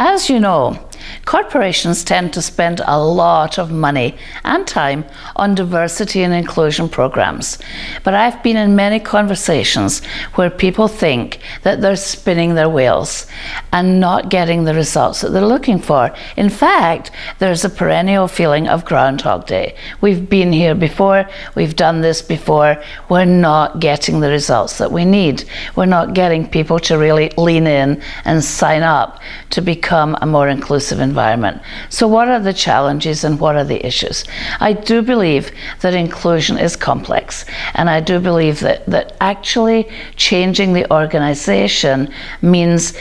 As you know, corporations tend to spend a lot of money and time on diversity and inclusion programs. But I've been in many conversations where people think that they're spinning their wheels and not getting the results that they're looking for. In fact, there's a perennial feeling of Groundhog Day. We've been here before, we've done this before, we're not getting the results that we need. We're not getting people to really lean in and sign up to become a more inclusive environment. So what are the challenges and what are the issues? I do believe that inclusion is complex, and I do believe that actually changing the organization means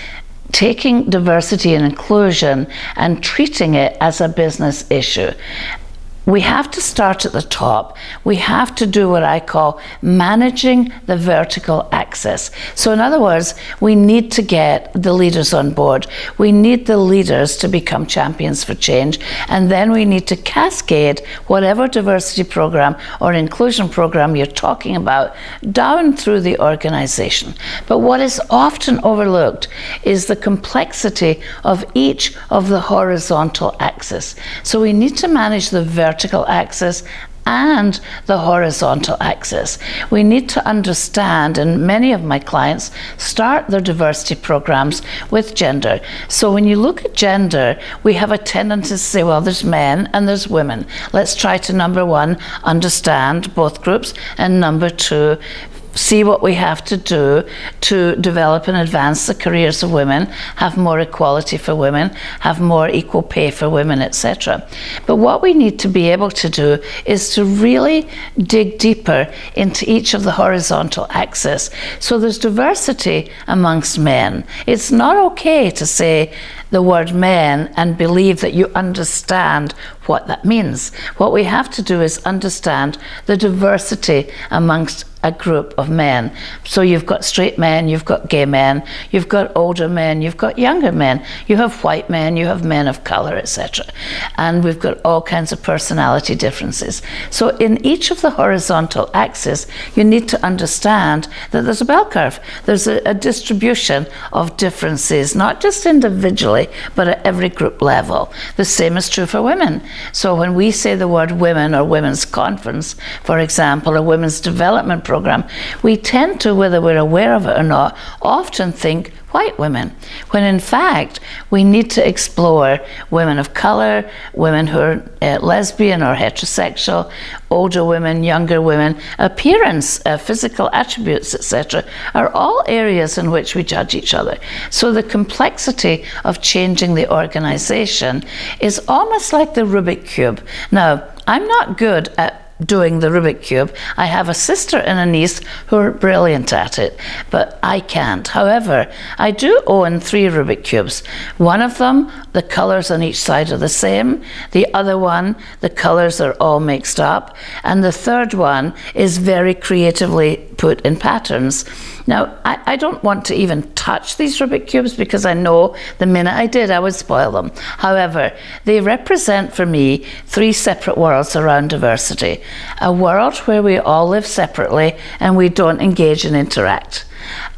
taking diversity and inclusion and treating it as a business issue. We have to start at the top. We have to do what I call managing the vertical axis. So in other words, we need to get the leaders on board. We need the leaders to become champions for change. And then we need to cascade whatever diversity program or inclusion program you're talking about down through the organization. But what is often overlooked is the complexity of each of the horizontal axis. So we need to manage the vertical axis and the horizontal axis. We need to understand, and many of my clients start their diversity programs with gender. So when you look at gender, we have a tendency to say, well, there's men and there's women. Let's try to, number one, understand both groups, and number two, see what we have to do to develop and advance the careers of women, have more equality for women, have more equal pay for women, etc. But what we need to be able to do is to really dig deeper into each of the horizontal axes. So there's diversity amongst men. It's not okay to say the word men and believe that you understand what that means. What we have to do is understand the diversity amongst a group of men. So you've got straight men, you've got gay men, you've got older men, you've got younger men, you have white men, you have men of color, etc. And we've got all kinds of personality differences. So in each of the horizontal axes, you need to understand that there's a bell curve. There's a distribution of differences, not just individually, but at every group level. The same is true for women. So when we say the word women or women's conference, for example, or women's development program, we tend to, whether we're aware of it or not, often think white women, when in fact we need to explore women of color, women who are lesbian or heterosexual, older women, younger women, appearance, physical attributes, etc., are all areas in which we judge each other. So the complexity of changing the organization is almost like the Rubik Cube. Now, I'm not good at doing the Rubik Cube. I have a sister and a niece who are brilliant at it, but I can't. However, I do own 3 Rubik Cubes. One of them, the colors on each side are the same. The other one, the colors are all mixed up. And the third one is very creatively put in patterns. Now, I don't want to even touch these Rubik Cubes because I know the minute I did, I would spoil them. However, they represent for me 3 separate worlds around diversity. A world where we all live separately and we don't engage and interact.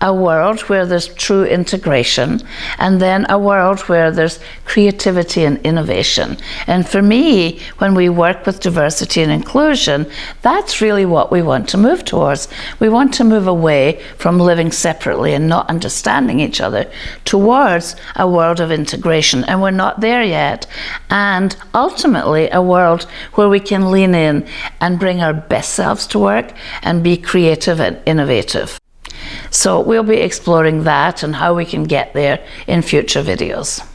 A world where there's true integration, and then a world where there's creativity and innovation. And for me, when we work with diversity and inclusion, that's really what we want to move towards. We want to move away from living separately and not understanding each other towards a world of integration, and we're not there yet. And ultimately, a world where we can lean in and bring our best selves to work and be creative and innovative. So we'll be exploring that and how we can get there in future videos.